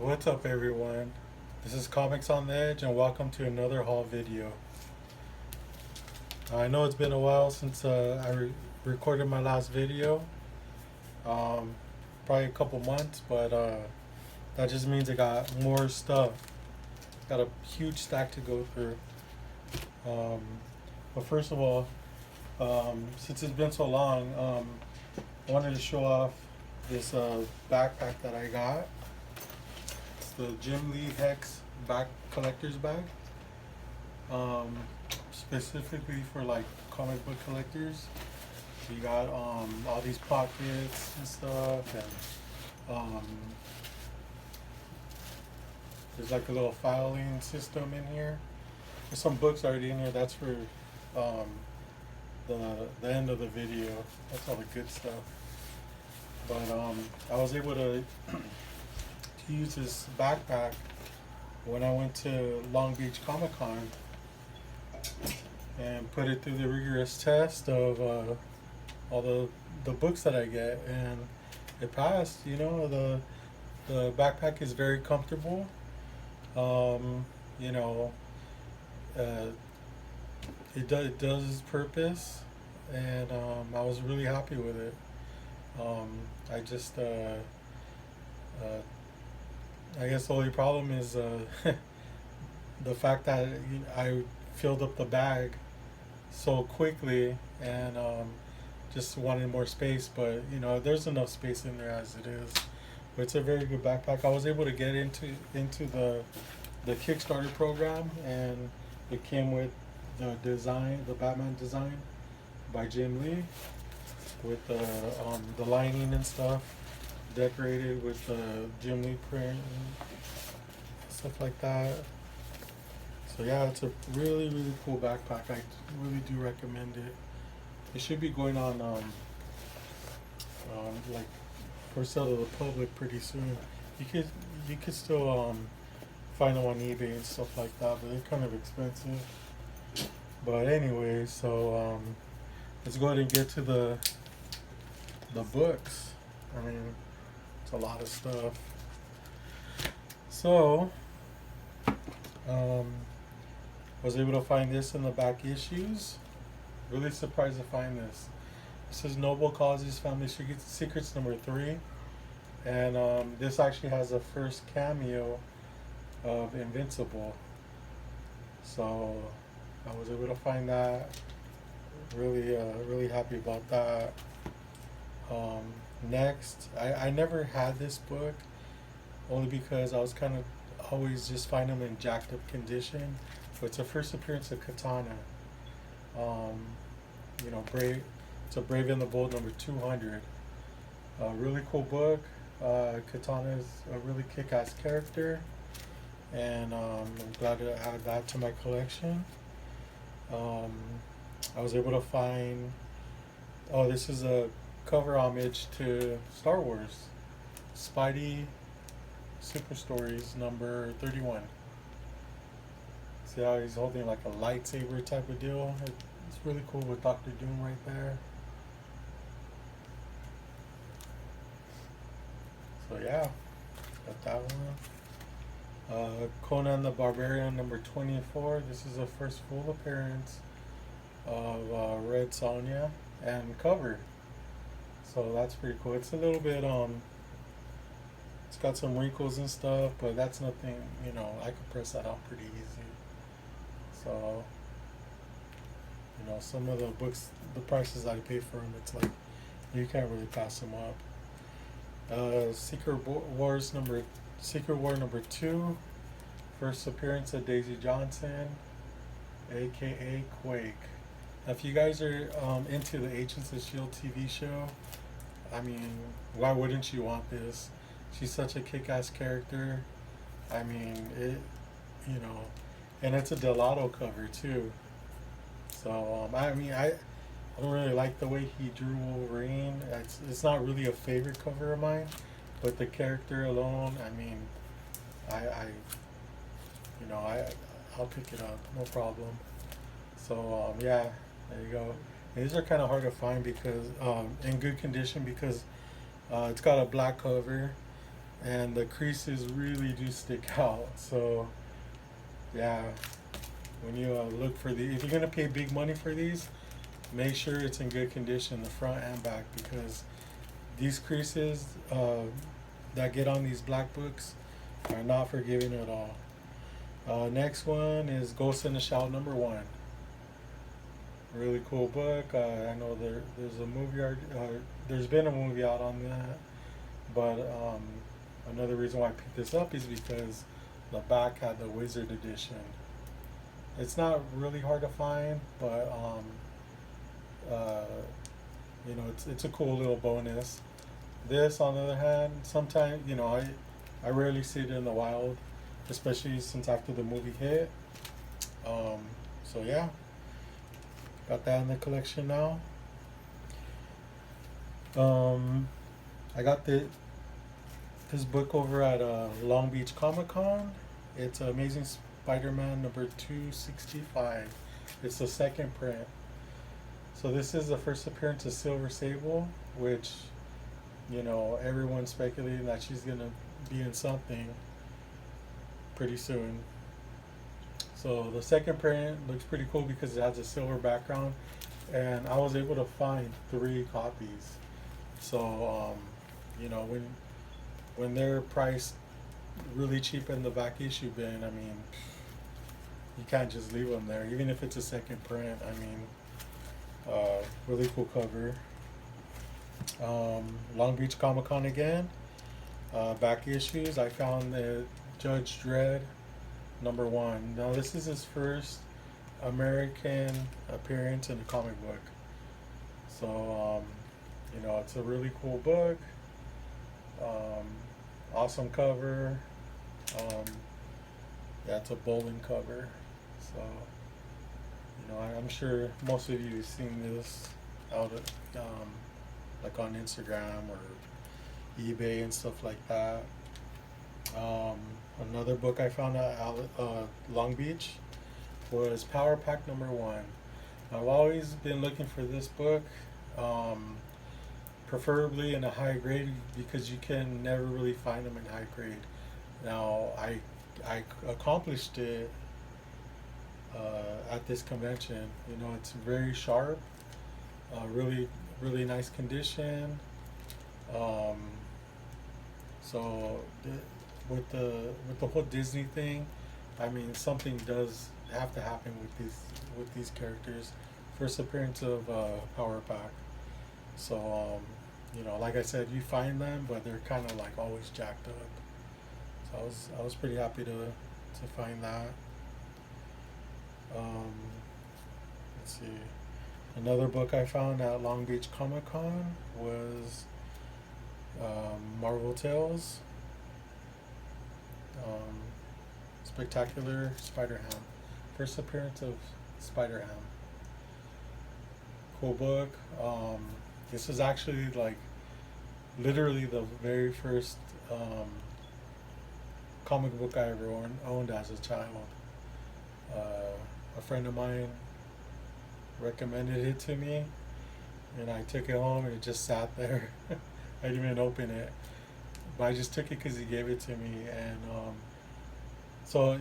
What's up, everyone? This is Comics on the Edge, and welcome to another haul video. I know it's been a while since I recorded my last video, um, probably a couple months, but that just means I got more stuff. Got a huge stack to go through. Um, but first of all, since it's been so long, I wanted to show off this backpack that I got. It's the Jim Lee Hex back collector's bag, um, specifically for like comic book collectors. So you got all these pockets and stuff, and there's like a little filing system in here. There's some books already in here. That's for um, the end of the video. That's all the good stuff. But I was able to use this backpack when I went to Long Beach Comic Con and put it through the rigorous test of all the books that I get, and it passed. You know, the backpack is very comfortable. You know, uh, it does its purpose, and I was really happy with it. I just I guess the only problem is the fact that I filled up the bag so quickly, and just wanted more space. But there's enough space in there as it is. But it's a very good backpack. I was able to get into the Kickstarter program, and it came with the Batman design by Jim Lee, with the lining and stuff, decorated with the Jim Lee print and stuff like that. So yeah, it's a really cool backpack. I really do recommend it. It should be going on like for sale to the public pretty soon. You could still find them on eBay and stuff like that, but they're kind of expensive. But anyway, so let's go ahead and get to the books. I mean, it's a lot of stuff. So, was able to find this in the back issues. Really surprised to find this. This is Noble Causes Family Secrets number 3, and this actually has the first cameo of Invincible. So I was able to find that. Really happy about that. Next, I never had this book, only because I was kind of always just finding them in jacked up condition. But it's a first appearance of Katana. Brave. It's a Brave and the Bold number 200. Really cool book. Katana is a really kick-ass character, and I'm glad to add that to my collection. I was able to find. Oh, this is a cover homage to Star Wars, Spidey Super Stories number 31. See how he's holding like a lightsaber type of deal? It's really cool with Doctor Doom right there. So yeah, got that one. Conan the Barbarian number 24. This is the first full appearance of Red Sonja and cover. So that's pretty cool. It's a little bit it's got some wrinkles and stuff, but that's nothing, I could press that out pretty easy. So, some of the books, the prices I pay for them, it's like you can't really pass them up. Secret War number 2, first appearance of Daisy Johnson, aka Quake. Now, if you guys are into the Agents of S.H.I.E.L.D. TV show, I mean, why wouldn't you want this? She's such a kick-ass character. I mean, and it's a Delato cover too. So I don't really like the way he drew Wolverine. It's not really a favorite cover of mine, but the character alone, I mean, I'll pick it up, no problem. So yeah, there you go. These are kind of hard to find because in good condition, because it's got a black cover, and the creases really do stick out. So yeah, when you look for the, if you're gonna pay big money for these, make sure it's in good condition, the front and back, because these creases that get on these black books are not forgiving at all. Next one is Ghost in the Shell #1. Really cool book. I know there's a movie, there's been a movie out on that, but another reason why I picked this up is because the back had the Wizard Edition. It's not really hard to find, but you know, it's a cool little bonus. This, on the other hand, sometimes, you know, I rarely see it in the wild, especially since after the movie hit. So yeah, got that in the collection now. I got this book over at Long Beach Comic Con. It's Amazing Spider-Man #265. It's the second print. So this is the first appearance of Silver Sable, which, you know, everyone's speculating that she's gonna be in something pretty soon. So the second print looks pretty cool because it has a silver background, and I was able to find 3 copies. So you know, when they're priced really cheap in the back issue bin, I mean, you can't just leave them there, even if it's a second print. I mean, really cool cover. Long Beach Comic Con again. Back issues, I found the Judge Dredd #1. Now this is his first American appearance in a comic book. So you know, it's a really cool book. Awesome cover. Yeah, it's a bowling cover. So, you know, I'm sure most of you have seen this out at, like on Instagram or eBay and stuff like that. Another book I found at Long Beach was Power Pack #1. I've always been looking for this book, preferably in a high grade, because you can never really find them in high grade. Now I accomplished it at this convention. You know, it's very sharp, really nice condition. So with the whole Disney thing, I mean, something does have to happen with these characters. First appearance of Power Pack. So you know, like I said, you find them, but they're kind of like always jacked up. So I was pretty happy to find that. Let's see. Another book I found at Long Beach Comic Con was Marvel Tales. Spectacular Spider-Ham. First appearance of Spider-Ham. Cool book. This is actually like literally the very first comic book I ever owned as a child. A friend of mine recommended it to me, and I took it home and it just sat there. I didn't even open it, but I just took it because he gave it to me. And so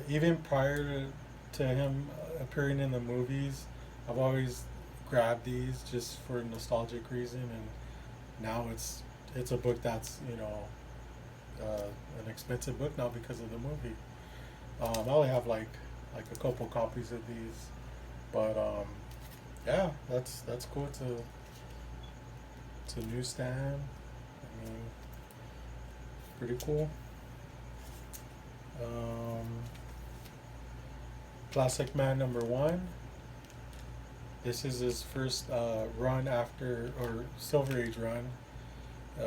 even prior to him appearing in the movies, I've always grabbed these just for a nostalgic reason, and now it's a book that's, you know, an expensive book now because of the movie. I only have like a couple copies of these, but yeah, that's cool to newsstand. I mean, pretty cool. Classic Man #1. This is his first run after, or Silver Age run. You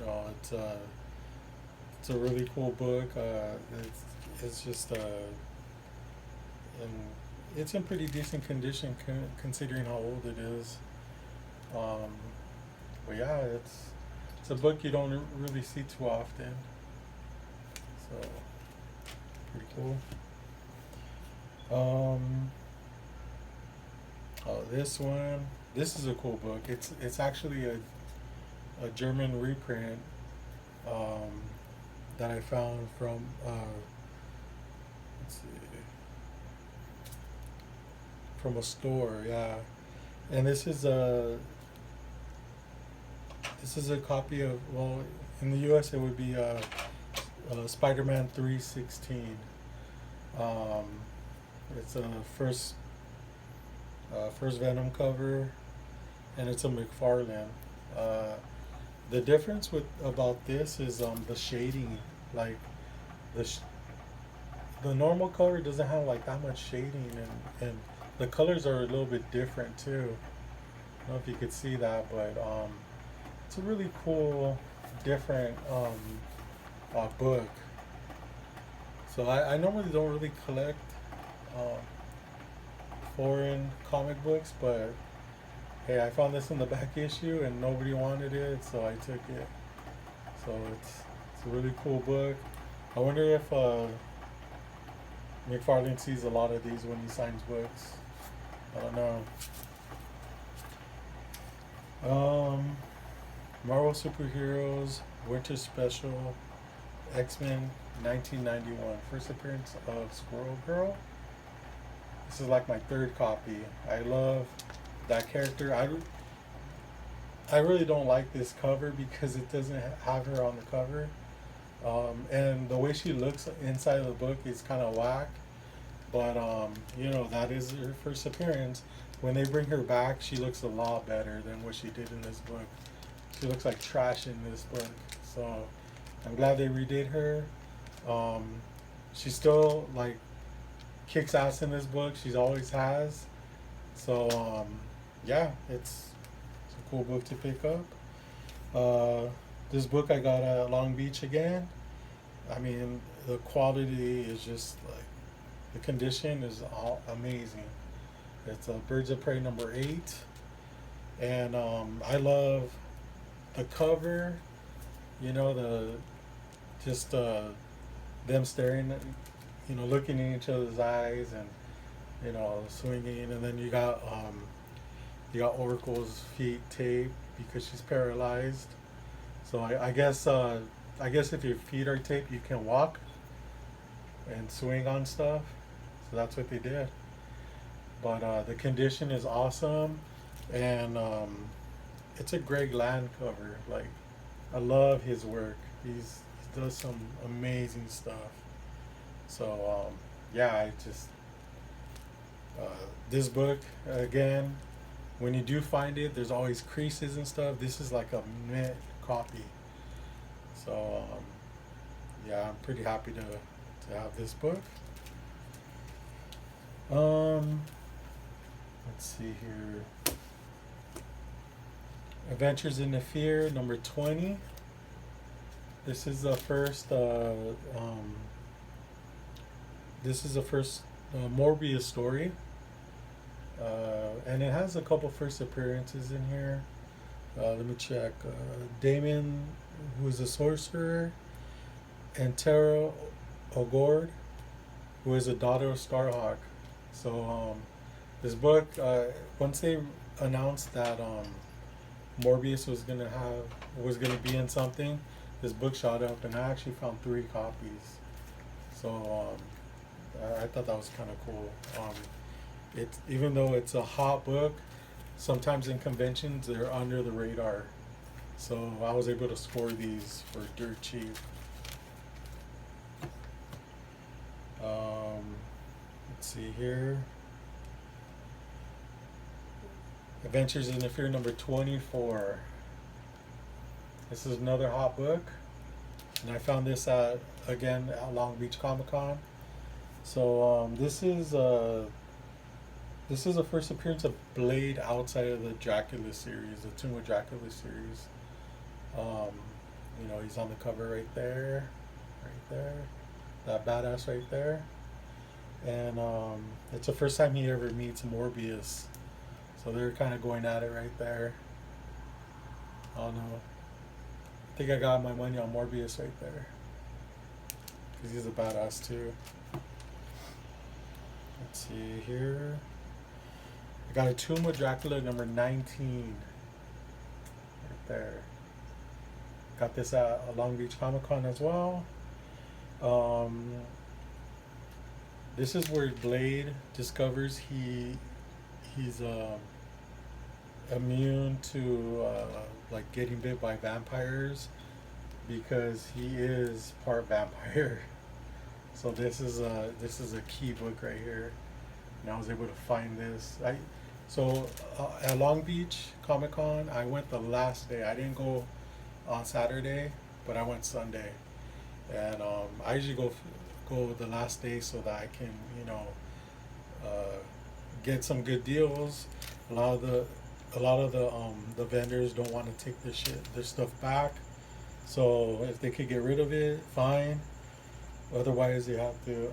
know, it's a really cool book. It's just and it's in pretty decent condition considering how old it is. But yeah, it's a book you don't really see too often. So pretty cool. Oh, this is a cool book. It's actually a German reprint um, that I found from let's see, from a store. Yeah, and this is a copy of, well, in the U.S. it would be Spider-Man 316. Um, it's a first Venom cover, and it's a McFarlane. Uh, the difference with about this is the shading. Like the sh- the normal cover doesn't have like that much shading, and the colors are a little bit different too. I don't know if you could see that, but it's a really cool, different book. So I normally don't really collect um, foreign comic books, but hey, I found this in the back issue and nobody wanted it, so I took it. So it's a really cool book. I wonder if McFarlane sees a lot of these when he signs books. I don't know. Marvel Superheroes Winter Special X-Men 1991. First appearance of Squirrel Girl. This is like my third copy. I love that character. I really don't like this cover because it doesn't have her on the cover. And the way she looks inside of the book is kind of whack. But, that is her first appearance. When they bring her back, she looks a lot better than what she did in this book. She looks like trash in this book. So I'm glad they redid her. Um, she still, like, kicks ass in this book. She always has. So, yeah, it's a cool book to pick up. This book I got at Long Beach again. I mean, the quality is just like, the condition is all amazing. It's a Birds of Prey #8, and I love the cover. The just them staring at, looking in each other's eyes, and swinging, and then you got Oracle's feet taped because she's paralyzed. So I guess if your feet are taped, you can walk and swing on stuff. So that's what they did. But the condition is awesome, and it's a Greg Land cover. Like, I love his work. He does some amazing stuff. So yeah, uh, this book again. When you do find it, there's always creases and stuff. This is like a mint copy. So yeah, I'm pretty happy to have this book. Um, let's see here. Adventures in the Fear #20. This is the first. This is the first Morbius story, and it has a couple first appearances in here. Let me check. Damon, who is a sorcerer, and Tara O'Gord, who is a daughter of Starhawk. So this book, once they announced that Morbius was gonna be in something, this book shot up, and I actually found 3 copies. So I thought that was kind of cool. It's, even though it's a hot book, sometimes in conventions they're under the radar. So I was able to score these for dirt cheap. Let's see here. Adventures in the Fear #24. This is another hot book, and I found this at Long Beach Comic Con. So this is the first appearance of Blade outside of the Dracula series, the Tomb of Dracula series. He's on the cover right there, that badass right there, and it's the first time he ever meets Morbius. So they're kind of going at it right there. I don't know. I think I got my money on Morbius right there, because he's a badass too. Let's see here. I got a Tomb of Dracula #19 right there. Got this at Long Beach Comic Con as well. Um, this is where Blade discovers he's immune to like getting bit by vampires because he is part vampire. So this is a key book right here, and I was able to find this. At Long Beach Comic Con, I went the last day. I didn't go on Saturday, but I went Sunday, and I usually go the last day so that I can get some good deals. A lot of the vendors don't want to take their stuff back, so if they could get rid of it, fine. Otherwise, they have to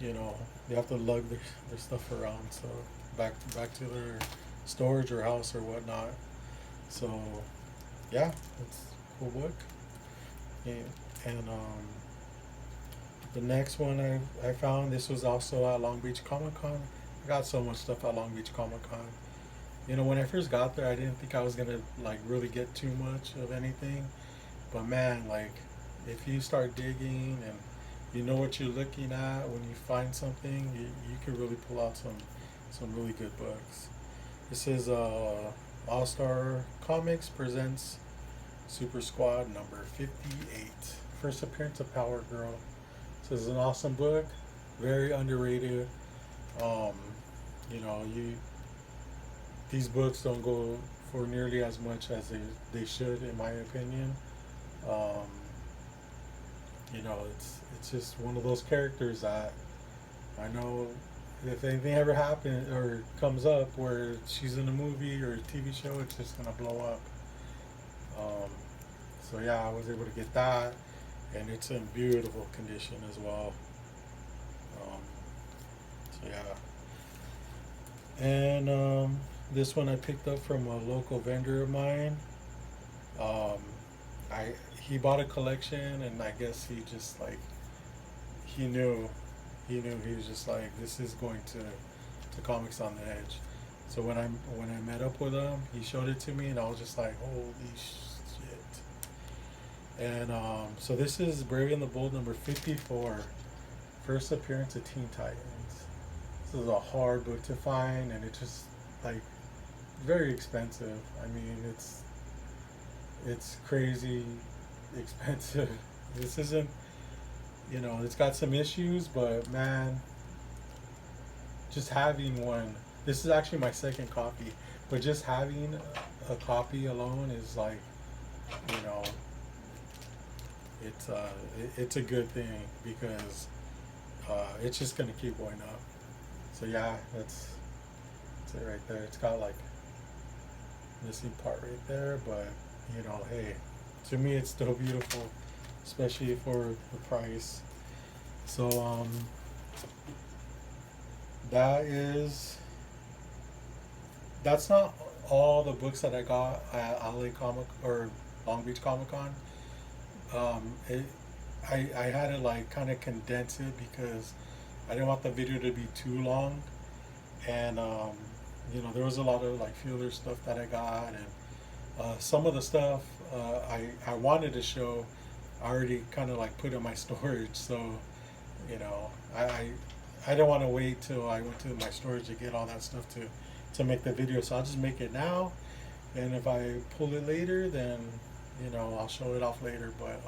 they have to lug their stuff around, so back to their storage or house or whatnot. So yeah, it's a cool book. Yeah, and the next one I found, this was also at Long Beach Comic Con. I got so much stuff at Long Beach Comic Con. When I first got there, I didn't think I was gonna like really get too much of anything, but man, like if you start digging and you know what you're looking at, when you find something, you can really pull out some really good books. This is All Star Comics presents Super Squad number 58. First appearance of Power Girl. This is an awesome book, very underrated. These books don't go for nearly as much as they should, in my opinion. It's just one of those characters that I know if anything ever happens or comes up where she's in a movie or a TV show, it's just gonna blow up. So yeah, I was able to get that, and it's in beautiful condition as well. So yeah, and this one I picked up from a local vendor of mine. He bought a collection, and I guess he just like he knew he was just like, this is going to Comics on the Edge. So when I met up with him, he showed it to me, and I was just like, holy shit. And so this is Brave and the Bold number 54, first appearance of Teen Titans. This is a hard book to find, and it's just like very expensive. I mean, it's crazy expensive. This isn't, it's got some issues, but man, just having one. This is actually my second copy, but just having a copy alone is like, it's a good thing because it's just gonna keep going up. So yeah, that's it right there. It's got like missing part right there, but hey, to me it's still beautiful, especially for the price. So that's not all the books that I got at LA Comic or Long Beach Comic Con. I had to like kind of condense it because I didn't want the video to be too long, and there was a lot of like filler stuff that I got, and some of the stuff I wanted to show, I already kind of like put in my storage. So I didn't want to wait till I went to my storage to get all that stuff to make the video. So I'll just make it now, and if I pull it later, then I'll show it off later. But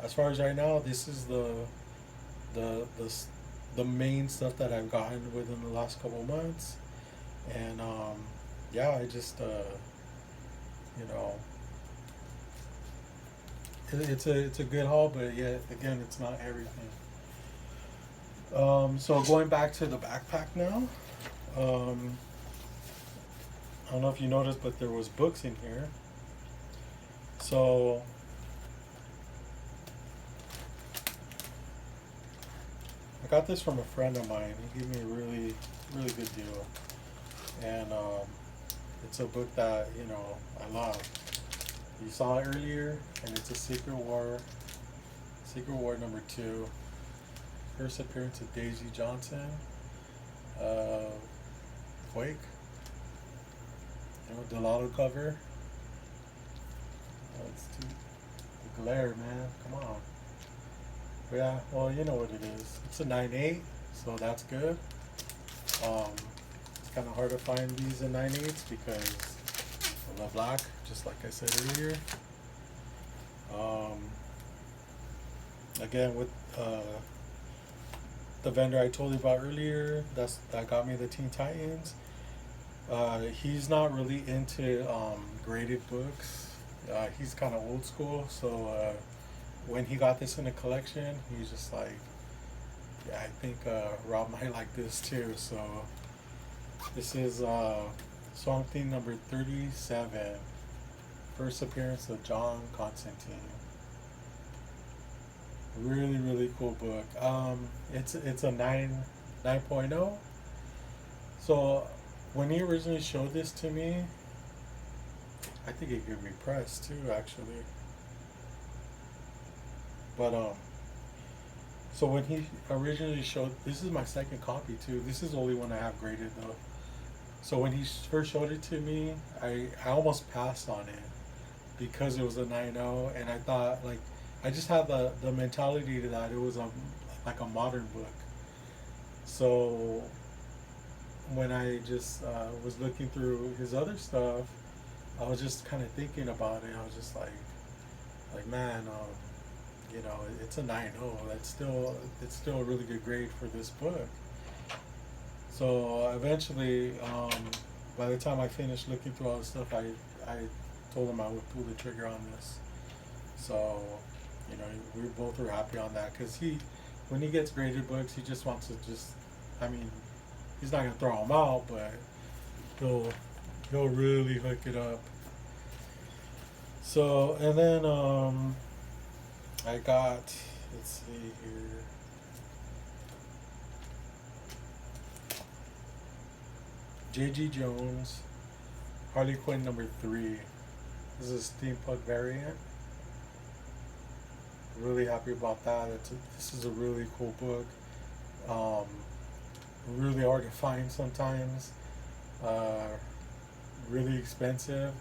as far as right now, this is the main stuff that I've gotten within the last couple months, and yeah, I just it's a good haul, but yeah, again, it's not everything. So going back to the backpack now, I don't know if you noticed, but there was books in here. So I got this from a friend of mine. He gave me a really, really good deal, and it's a book that I love. You saw it earlier, and it's a Secret War number 2. First appearance of Daisy Johnson, Quake, Delano cover. It's too the glare, man. Come on. But yeah, well, you know what it is. It's a 9.8, so that's good. It's kind of hard to find these in 9.8s because of the black, just like I said earlier. Um, Again, with the vendor I told you about earlier, that got me the Teen Titans. He's not really into graded books. He's kind of old school, so when he got this in the collection, he's just like, yeah, I think Rob might like this too. So this is Swamp Thing number 37, first appearance of John Constantine. Really, really cool book. It's a 9.0. So when he originally showed this to me, I think it gave me press too, actually. But so when he originally showed, this is my second copy too. This is the only one I have graded though. So when he first showed it to me, I almost passed on it because it was a 9.0, and I thought, like, I just had the mentality that it was like a modern book. So when I just was looking through his other stuff, I was just kind of thinking about it. I was just like man, you know, it's a 9.0. It's still a really good grade for this book. So eventually, by the time I finished looking through all the stuff, I told him I would pull the trigger on this. So, you know, we both were happy on that, because when he gets graded books, he just wants to I mean, he's not gonna throw them out, but he'll really hook it up. So, and then I got, let's see here. J.G. Jones, Harley Quinn number 3. This is a steampunk variant. Really happy about that. This is a really cool book. Really hard to find sometimes. Really expensive.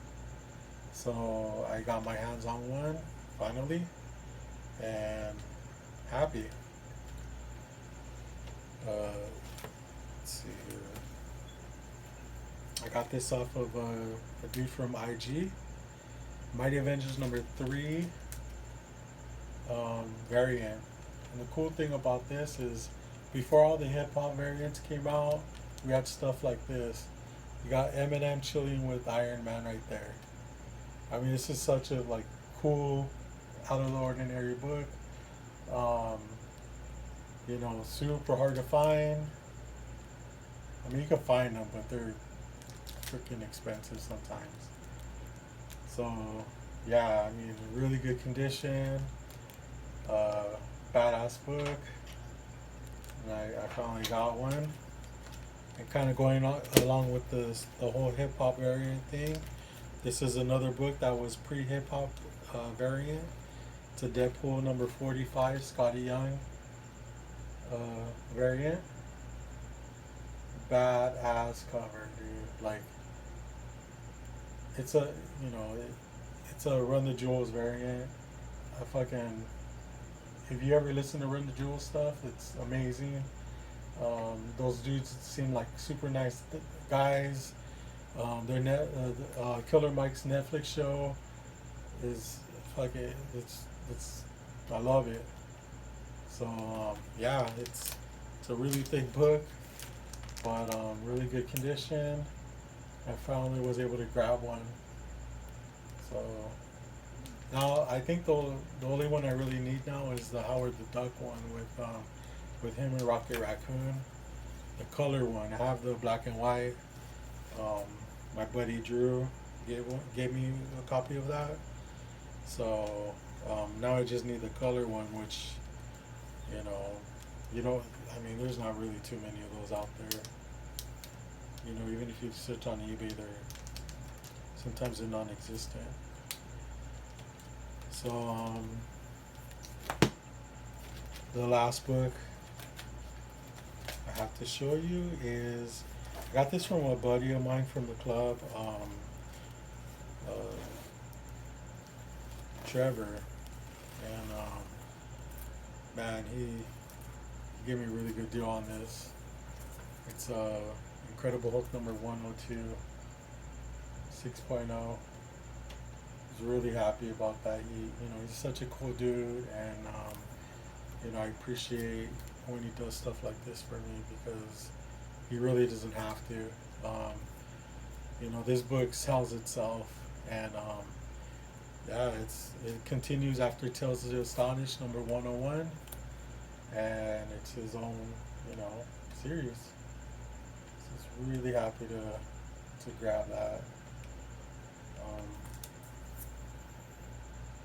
So I got my hands on one finally, and happy. Let's see here. I got this off of a dude from IG. Mighty Avengers number 3 variant. And the cool thing about this is, before all the hip hop variants came out, we had stuff like this. You got Eminem chilling with Iron Man right there. I mean, this is such a like cool, out of the ordinary book. You know, super hard to find. I mean, you can find them, but they're freaking expensive sometimes. So yeah, I mean, really good condition. Badass book. And I finally got one. And kind of going along with the whole hip hop variant thing, this is another book that was pre-hip hop variant. It's a Deadpool number 45, Scotty Young variant. Badass cover, dude. Like, it's a, you know, it's a Run the Jewels variant. If you ever listen to Run the Jewels stuff, it's amazing. Those dudes seem like super nice guys. Their Killer Mike's Netflix show is fucking, it's I love it. So yeah, it's a really thick book, but really good condition. I finally was able to grab one. So now I think the only one I really need now is the Howard the Duck one with him and Rocket Raccoon. The color one. I have the black and white. My buddy Drew gave me a copy of that. So now I just need the color one, which, you know, I mean, there's not really too many of those out there. You know, even if you search on eBay, sometimes they're non-existent. So the last book I have to show you is, I got this from a buddy of mine from the club. Trevor, and man, he gave me a really good deal on this. It's Incredible Hulk number 102, 6.0. I was really happy about that. He's such a cool dude, and I appreciate when he does stuff like this for me, because he really doesn't have to. This book sells itself, and yeah, it continues after Tales of the Astonished number 101, and it's his own series. So it's really happy to grab that.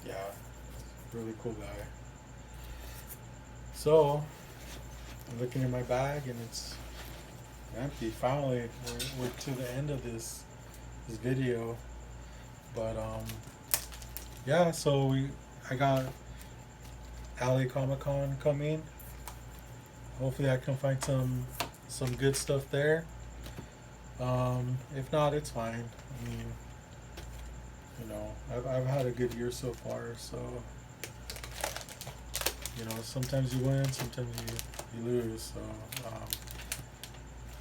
Yeah, really cool guy. So I'm looking in my bag and it's empty. Finally, we're to the end of this video, but yeah. So I got LA Comic-Con coming. Hopefully, I can find some good stuff there. If not, it's fine. I mean, I've had a good year so far. So sometimes you win, sometimes you lose. So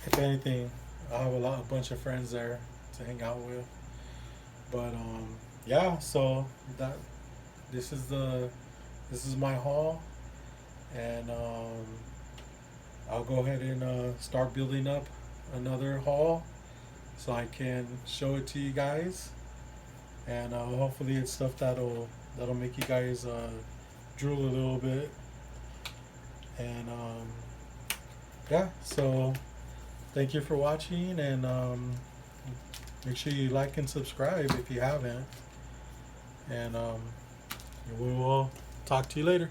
if anything, I have a bunch of friends there to hang out with. But yeah. So this is my haul, and I'll go ahead and start building up another haul so I can show it to you guys, and hopefully it's stuff that'll make you guys drool a little bit. And yeah, so thank you for watching, and make sure you like and subscribe if you haven't, and we will talk to you later.